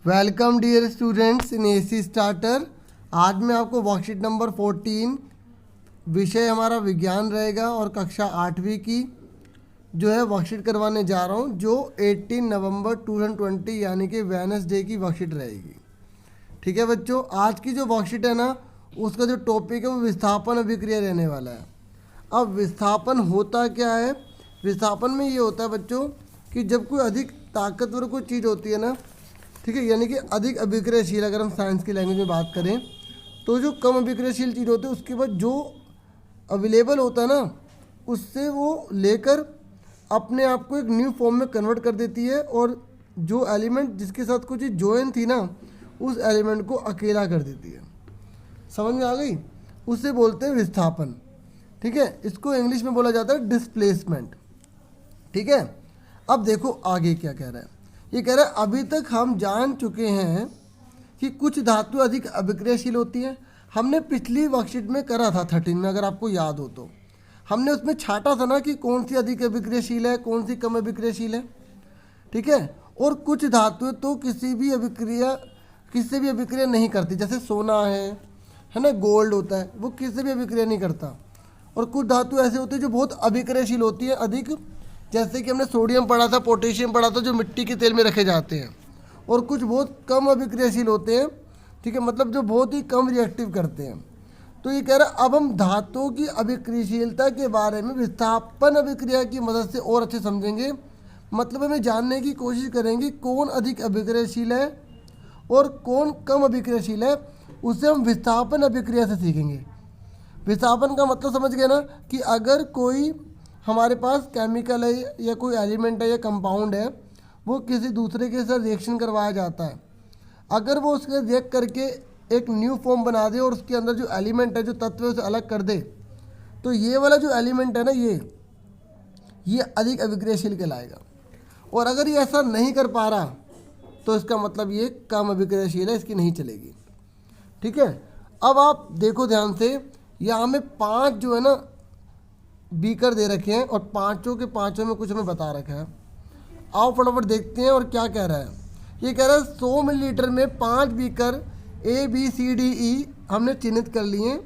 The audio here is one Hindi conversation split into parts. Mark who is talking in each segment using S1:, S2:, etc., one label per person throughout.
S1: Welcome dear students in AC starter. आज मैं आपको वर्कशीट नंबर 14 विषय हमारा विज्ञान रहेगा और कक्षा 8वीं की जो है वर्कशीट करवाने जा रहा हूँ, जो 18 नवंबर 2020 यानी कि वेडनेसडे की वर्कशीट रहेगी। ठीक है बच्चों, आज की जो वर्कशीट है ना, उसका जो टॉपिक है वो विस्थापन अभिक्रिया रहने वाला है। अब विस्थापन होता क्या है? विस्थापन में ये होता है बच्चों कि जब कोई अधिक ताकतवर कोई चीज़ होती है ना, ठीक है, यानी कि अधिक अभिक्रियाशील, अगर हम साइंस की लैंग्वेज में बात करें तो जो कम अभिक्रियाशील चीज़ होती है उसके बाद जो अवेलेबल होता है ना, उससे वो लेकर अपने आप को एक न्यू फॉर्म में कन्वर्ट कर देती है, और जो एलिमेंट जिसके साथ कुछ जॉइन थी ना, उस एलिमेंट को अकेला कर देती है। समझ में आ गई? उससे बोलते हैं विस्थापन। ठीक है, इसको इंग्लिश में बोला जाता है डिस्प्लेसमेंट। ठीक है, अब देखो आगे क्या कह रहा है। ये कह रहा है अभी तक हम जान चुके हैं कि कुछ धातु अधिक अभिक्रियाशील होती हैं। हमने पिछली वर्कशीट में करा था 13 में, अगर आपको याद हो तो हमने उसमें छाटा था ना कि कौन सी अधिक अभिक्रियाशील है, कौन सी कम अभिक्रियाशील है। ठीक है, और कुछ धातुएं तो किसी से भी अभिक्रिया नहीं करती, जैसे सोना है ना, गोल्ड होता है, वो किसी से भी अभिक्रिया नहीं करता। और कुछ धातु ऐसे होते हैं जो बहुत अभिक्रियाशील होती है अधिक, जैसे कि हमने सोडियम पढ़ा था, पोटेशियम पढ़ा था, जो मिट्टी के तेल में रखे जाते हैं। और कुछ बहुत कम अभिक्रियाशील होते हैं, ठीक है, मतलब जो बहुत ही कम रिएक्टिव करते हैं। तो ये कह रहा है अब हम धातुओं की अभिक्रियाशीलता के बारे में विस्थापन अभिक्रिया की मदद से और अच्छे समझेंगे। मतलब हमें जानने की कोशिश करेंगे कौन अधिक अभिक्रियाशील है और कौन कम अभिक्रियाशील है, उसे हम विस्थापन अभिक्रिया से सीखेंगे। विस्थापन का मतलब समझ गए ना, कि अगर कोई हमारे पास केमिकल है या कोई एलिमेंट है या कंपाउंड है, वो किसी दूसरे के साथ रिएक्शन करवाया जाता है, अगर वो उसके रिएक्ट करके एक न्यू फॉर्म बना दे और उसके अंदर जो एलिमेंट है, जो तत्व है, उसे अलग कर दे, तो ये वाला जो एलिमेंट है ना, ये अधिक अभिक्रियाशील कहलाएगा। और अगर ये ऐसा नहीं कर पा रहा तो इसका मतलब ये कम अभिक्रियाशील है, इसकी नहीं चलेगी। ठीक है, अब आप देखो ध्यान से, यहाँ में 5 जो है ना बीकर दे रखे हैं और पाँचों के पाँचों में कुछ हमें बता रखा है। आओ फटाफट देखते हैं और क्या कह रहा है। ये कह रहा है 100 मिलीलीटर में 5 बीकर ABCDE हमने चिन्हित कर लिए।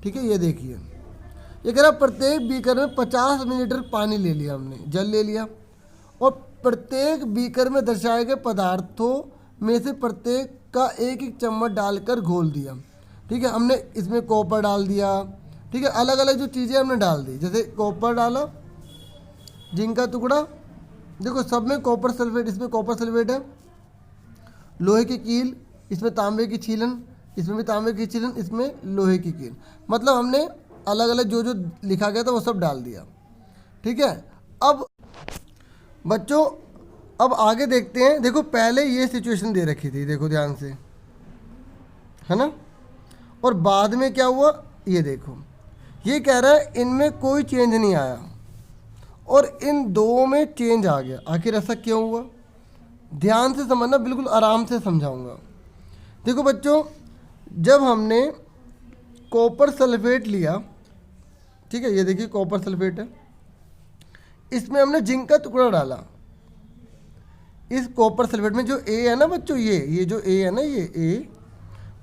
S1: ठीक है, ये देखिए, ये कह रहा है प्रत्येक बीकर में 50 मिलीलीटर पानी ले लिया, हमने जल ले लिया, और प्रत्येक बीकर में दर्शाए गए पदार्थों में से प्रत्येक का एक एक चम्मच डालकर घोल दिया। ठीक है, हमने इसमें कॉपर डाल दिया, ठीक है, अलग अलग जो चीज़ें हमने डाल दी, जैसे कॉपर डाला, जिंक का टुकड़ा, देखो सब में कॉपर सल्फेट, इसमें कॉपर सल्फेट है, लोहे की कील, इसमें तांबे की छीलन, इसमें भी तांबे की छीलन, इसमें लोहे की कील, मतलब हमने अलग अलग जो जो लिखा गया था वो सब डाल दिया। ठीक है, अब बच्चों अब आगे देखते हैं। देखो पहले ये सिचुएशन दे रखी थी, देखो ध्यान से, है ना, और बाद में क्या हुआ ये देखो। ये कह रहा है इनमें कोई चेंज नहीं आया और इन दो में चेंज आ गया। आखिर ऐसा क्यों हुआ? ध्यान से समझना, बिल्कुल आराम से समझाऊंगा। देखो बच्चों, जब हमने कॉपर सल्फेट लिया, ठीक है, ये देखिए कॉपर सल्फेट है, इसमें हमने जिंक का टुकड़ा डाला। इस कॉपर सल्फेट में जो ए है ना बच्चों, ये जो ए है ना, ये ए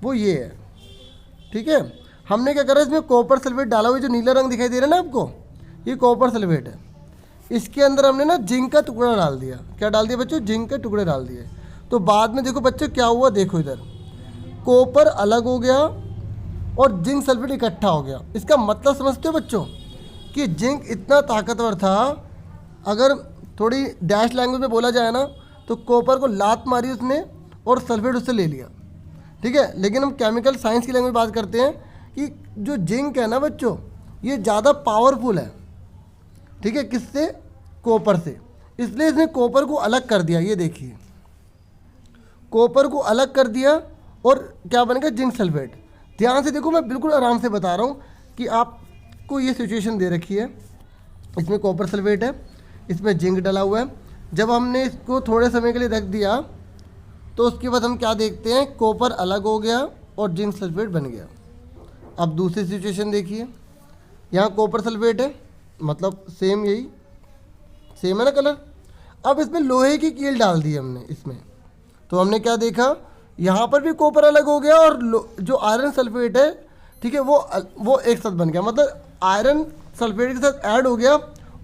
S1: वो ये है। ठीक है, हमने क्या करा, इसमें कॉपर सल्फेट डाला हुआ, जो नीला रंग दिखाई दे रहा है ना आपको, ये कॉपर सल्फेट है। इसके अंदर हमने ना जिंक का टुकड़ा डाल दिया। क्या डाल दिया बच्चों? जिंक के टुकड़े डाल दिए। तो बाद में देखो बच्चों क्या हुआ, देखो इधर कॉपर अलग हो गया और जिंक सल्फेट इकट्ठा हो गया। इसका मतलब समझते हो बच्चों कि जिंक इतना ताकतवर था, अगर थोड़ी डैश लैंग्वेज में बोला जाए ना, तो कॉपर को लात मारी उसने और सल्फेट उससे ले लिया। ठीक है, लेकिन हम केमिकल साइंस की लैंग्वेज में बात करते हैं कि जो जिंक है ना बच्चों, ये ज़्यादा पावरफुल है। ठीक है, किससे? कॉपर से। इसलिए इसने कॉपर को अलग कर दिया। ये देखिए, कॉपर को अलग कर दिया और क्या बन गया? Zinc sulphate. ध्यान से देखो, मैं बिल्कुल आराम से बता रहा हूँ कि आपको ये सिचुएशन दे रखी है। इसमें कॉपर सल्फेट है, इसमें जिंक डला हुआ है। जब हमने इसको थोड़े समय के लिए रख दिया तो उसके बाद हम क्या देखते हैं, कॉपर अलग हो गया और जिंक सल्फेट बन गया। अब दूसरी सिचुएशन देखिए, यहाँ कॉपर सल्फेट है, मतलब सेम, यही सेम है ना कलर। अब इसमें लोहे की कील डाल दी हमने इसमें, तो हमने क्या देखा, यहाँ पर भी कॉपर अलग हो गया और जो आयरन सल्फेट है, ठीक है, वो एक साथ बन गया, मतलब आयरन सल्फेट के साथ ऐड हो गया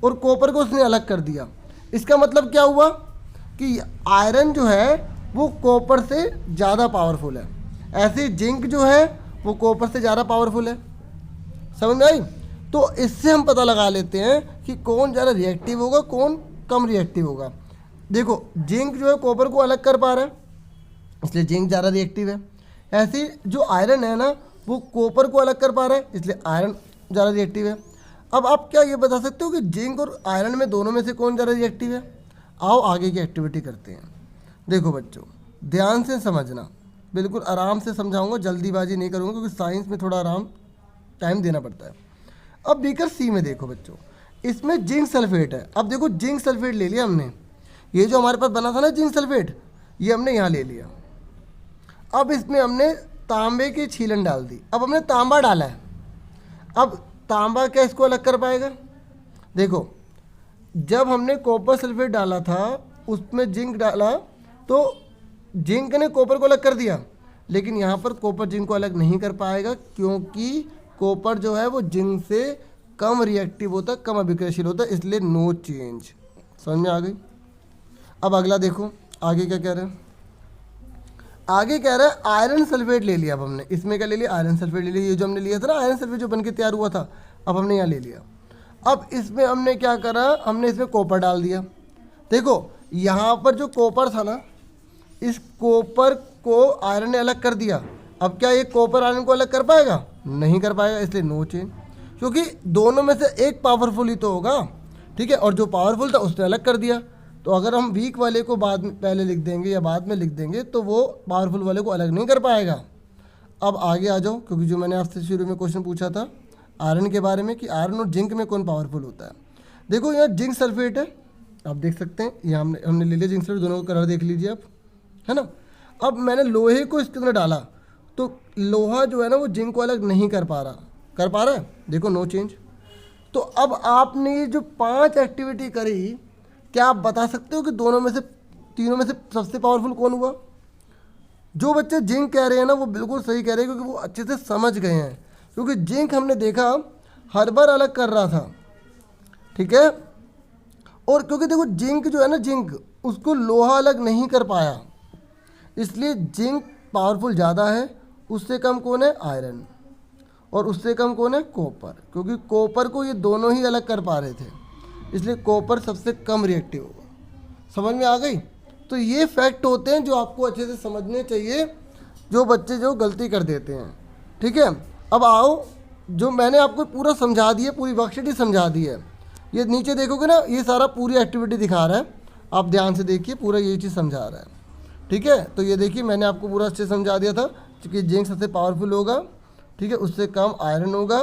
S1: और कॉपर को उसने अलग कर दिया। इसका मतलब क्या हुआ कि आयरन जो है वो कॉपर से ज़्यादा पावरफुल है, ऐसे जिंक जो है वो कॉपर से ज़्यादा पावरफुल है। समझ में आई? तो इससे हम पता लगा लेते हैं कि कौन ज़्यादा रिएक्टिव होगा, कौन कम रिएक्टिव होगा। देखो जिंक जो है कॉपर को अलग कर पा रहा है, इसलिए जिंक ज़्यादा रिएक्टिव है। ऐसे जो आयरन है ना वो कॉपर को अलग कर पा रहा है, इसलिए आयरन ज़्यादा रिएक्टिव है। अब आप क्या ये बता सकते हो कि जिंक और आयरन में दोनों में से कौन ज़्यादा रिएक्टिव है? आओ आगे की एक्टिविटी करते हैं। देखो बच्चों ध्यान से समझना, बिल्कुल आराम से समझाऊंगा, जल्दीबाजी नहीं करूँगा क्योंकि साइंस में थोड़ा आराम टाइम देना पड़ता है। अब बीकर सी में देखो बच्चों, इसमें जिंक सल्फेट है। अब देखो जिंक सल्फेट ले लिया हमने, ये जो हमारे पास बना था ना जिंक सल्फेट, ये हमने यहाँ ले लिया। अब इसमें हमने तांबे की छीलन डाल दी। अब हमने तांबा डाला है, अब तांबा क्या इसको अलग कर पाएगा? देखो जब हमने कॉपर सल्फेट डाला था उसमें जिंक डाला तो जिंक ने कॉपर को अलग कर दिया, लेकिन यहाँ पर कॉपर जिंक को अलग नहीं कर पाएगा क्योंकि कॉपर जो है वो जिंक से कम रिएक्टिव होता है, कम अभिक्रियाशील होता है, इसलिए नो चेंज। समझ में आ गई? अब अगला देखो आगे क्या कह रहे हैं। आगे कह रहा है आयरन सल्फेट ले लिया। अब हमने इसमें क्या ले लिया? आयरन सल्फेट ले लिया। ये जो हमने लिया था ना आयरन सल्फेट जो बन के तैयार हुआ था, अब हमने यहाँ ले लिया। अब इसमें हमने क्या करा, हमने इसमें कॉपर डाल दिया। देखो यहाँ पर जो कॉपर था ना, इस कॉपर को आयरन ने अलग कर दिया। अब क्या ये कॉपर आयरन को अलग कर पाएगा? नहीं कर पाएगा, इसलिए नो चेंज, क्योंकि दोनों में से एक पावरफुल ही तो होगा, ठीक है, और जो पावरफुल था उसने अलग कर दिया। तो अगर हम वीक वाले को बाद में पहले लिख देंगे या बाद में लिख देंगे तो वो पावरफुल वाले को अलग नहीं कर पाएगा। अब आगे आ जाओ, क्योंकि जो मैंने आपसे शुरू में क्वेश्चन पूछा था आयरन के बारे में कि आयरन और जिंक में कौन पावरफुल होता है। देखो यहाँ जिंक सल्फेट है, आप देख सकते हैं, यहाँ हमने ले लिया जिंक सल्फेट, दोनों का कलर देख लीजिए आप, है ना। अब मैंने लोहे को इसके अंदर डाला तो लोहा जो है ना वो जिंक को अलग नहीं कर पा रहा है, देखो नो चेंज। तो अब आपने ये जो 5 एक्टिविटी करी, क्या आप बता सकते हो कि दोनों में से, तीनों में से सबसे पावरफुल कौन हुआ? जो बच्चे जिंक कह रहे हैं ना वो बिल्कुल सही कह रहे हैं, क्योंकि वो अच्छे से समझ गए हैं। क्योंकि जिंक हमने देखा हर बार अलग कर रहा था, ठीक है, और क्योंकि देखो जिंक जो है ना, जिंक उसको लोहा अलग नहीं कर पाया, इसलिए जिंक पावरफुल ज़्यादा है। उससे कम कौन है? आयरन। और उससे कम कौन है? कॉपर, क्योंकि कॉपर को ये दोनों ही अलग कर पा रहे थे, इसलिए कॉपर सबसे कम रिएक्टिव होगा। समझ में आ गई? तो ये फैक्ट होते हैं जो आपको अच्छे से समझने चाहिए, जो बच्चे जो गलती कर देते हैं, ठीक है। अब आओ, जो मैंने आपको पूरा समझा दिया, पूरी वर्कशीट ही समझा दी है। ये नीचे देखोगे ना, ये सारा पूरी एक्टिविटी दिखा रहा है, आप ध्यान से देखिए, पूरा यही चीज़ समझा रहा है, ठीक है। तो ये देखिए मैंने आपको पूरा अच्छे से समझा दिया था कि जिंक सबसे पावरफुल होगा, ठीक है, उससे कम आयरन होगा,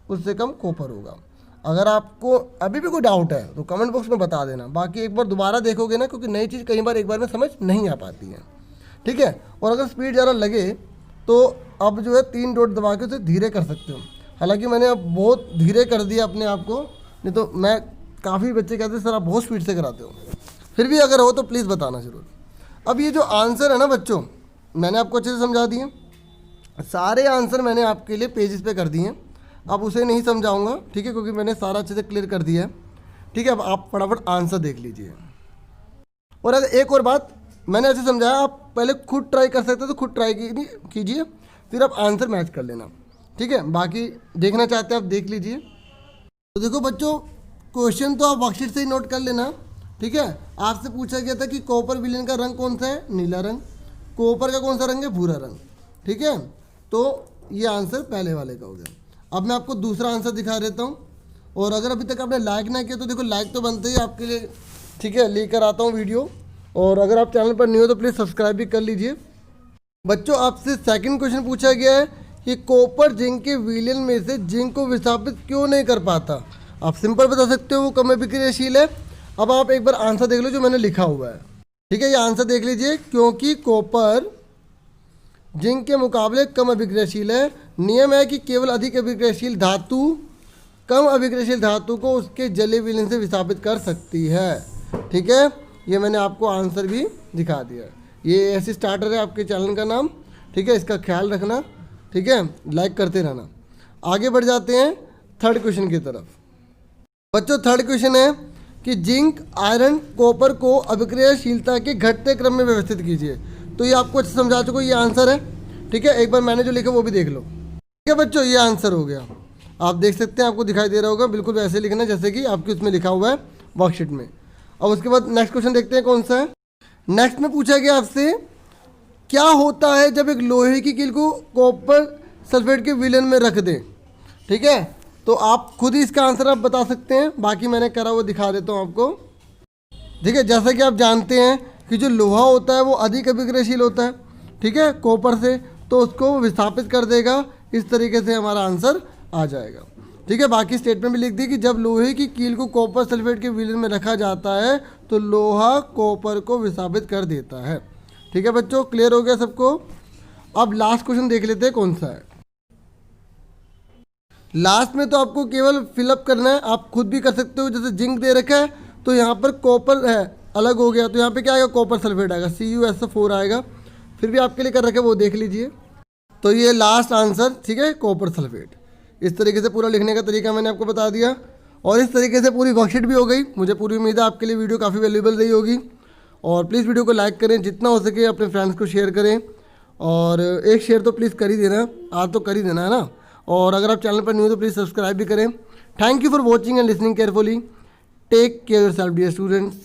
S1: उससे कम कॉपर होगा। अगर आपको अभी भी कोई डाउट है तो कमेंट बॉक्स में बता देना, बाकी एक बार दोबारा देखोगे ना, क्योंकि नई चीज़ कई बार एक बार में समझ नहीं आ पाती है, ठीक है। और अगर स्पीड ज़्यादा लगे तो अब जो है 3 डॉट दबा के उसे धीरे कर सकते हो। हालांकि मैंने अब बहुत धीरे कर दिया अपने आप को, नहीं तो मैं काफ़ी बच्चे कहते हैं सर आप बहुत स्पीड से कराते हो, फिर भी अगर हो तो प्लीज़ बताना ज़रूर। अब ये जो आंसर है ना बच्चों, मैंने आपको अच्छे से समझा दिए, सारे आंसर मैंने आपके लिए पेजेस पे कर दिए हैं। अब उसे नहीं समझाऊंगा, ठीक है, क्योंकि मैंने सारा अच्छे से क्लियर कर दिया है, ठीक है। अब आप फटाफट आंसर देख लीजिए। और अगर एक और बात, मैंने ऐसे समझाया, आप पहले खुद ट्राई कर सकते हो तो खुद ट्राई कीजिए, फिर आप आंसर मैच कर लेना, ठीक है। बाकी देखना चाहते हैं आप देख लीजिए। तो देखो बच्चों, क्वेश्चन तो आप वर्कशीट से ही नोट कर लेना, ठीक है। आपसे पूछा गया था कि कॉपर विलेन का रंग कौन सा है? नीला रंग। कॉपर का कौन सा रंग है? भूरा रंग, ठीक है। तो ये आंसर पहले वाले का हो गया। अब मैं आपको दूसरा आंसर दिखा देता हूँ। और अगर अभी तक आपने लाइक ना किया तो देखो लाइक तो बनते ही आपके लिए, ठीक है, लेकर आता हूँ वीडियो। और अगर आप चैनल पर न्यू हो तो प्लीज़ सब्सक्राइब भी कर लीजिए। बच्चों आपसे सेकंड क्वेश्चन पूछा गया है कि कॉपर जिंक के विलयन में से जिंक को विस्थापित क्यों नहीं कर पाता? आप सिंपल बता सकते हो, वो कम अभिक्रियाशील है। अब आप एक बार आंसर देख लो जो मैंने लिखा हुआ है, ठीक है, ये आंसर देख लीजिए। क्योंकि कॉपर जिंक के मुकाबले कम अभिक्रियाशील है। नियम है कि केवल अधिक अभिक्रियाशील धातु कम अभिक्रियाशील धातु को उसके जलीय विलयन से विस्थापित कर सकती है, ठीक है। ये मैंने आपको आंसर भी दिखा दिया, ये ऐसी स्टार्टर है आपके चैनल का नाम, ठीक है, इसका ख्याल रखना, ठीक है, लाइक करते रहना। आगे बढ़ जाते हैं थर्ड क्वेश्चन की तरफ। बच्चों थर्ड क्वेश्चन है कि जिंक आयरन कॉपर को अभिक्रियाशीलता के घटते क्रम में व्यवस्थित कीजिए। तो ये आपको अच्छे समझा चुका, ये आंसर है, ठीक है। एक बार मैंने जो लिखा वो भी देख लो, ठीक है बच्चों, ये आंसर हो गया। आप देख सकते हैं, आपको दिखाई दे रहा होगा, बिल्कुल वैसे लिखना जैसे कि आपके उसमें लिखा हुआ है वर्कशीट में। अब उसके बाद नेक्स्ट क्वेश्चन देखते हैं कौन सा है। नेक्स्ट में पूछा गया आपसे, क्या होता है जब एक लोहे की कील को कॉपर सल्फेट के विलयन में रख दें, ठीक है। तो आप खुद ही इसका आंसर आप बता सकते हैं, बाकी मैंने करा वो दिखा देता हूँ आपको, ठीक है। जैसा कि आप जानते हैं कि जो लोहा होता है वो अधिक अभिक्रियाशील होता है, ठीक है, कॉपर से, तो उसको विस्थापित कर देगा। इस तरीके से हमारा आंसर आ जाएगा, ठीक है। बाकी स्टेटमेंट भी लिख दी कि जब लोहे की कील को कॉपर सल्फेट के विलयन में रखा जाता है तो लोहा कॉपर को विस्थापित कर देता है, ठीक है बच्चों। क्लियर हो गया सबको। अब लास्ट क्वेश्चन देख लेते हैं कौन सा है। लास्ट में तो आपको केवल फिलअप करना है, आप खुद भी कर सकते हो। जैसे जिंक दे रखा है तो यहाँ पर कॉपर है, अलग हो गया, तो यहाँ पे क्या आएगा, कॉपर सल्फेट आएगा, CuSO4 आएगा। फिर भी आपके लिए कर रखे वो देख लीजिए। तो ये लास्ट आंसर, ठीक है, कॉपर सल्फेट। इस तरीके से पूरा लिखने का तरीका मैंने आपको बता दिया, और इस तरीके से पूरी वर्कशीट भी हो गई। मुझे पूरी उम्मीद है आपके लिए वीडियो काफ़ी वैल्यूएबल रही होगी। और प्लीज़ वीडियो को लाइक करें, जितना हो सके अपने फ्रेंड्स को शेयर करें, और एक शेयर तो प्लीज़ कर ही देना, आज तो कर ही देना है ना। और अगर आप चैनल पर न्यू हो तो प्लीज़ सब्सक्राइब भी करें। Thank you for watching and listening carefully. Take care yourself dear students.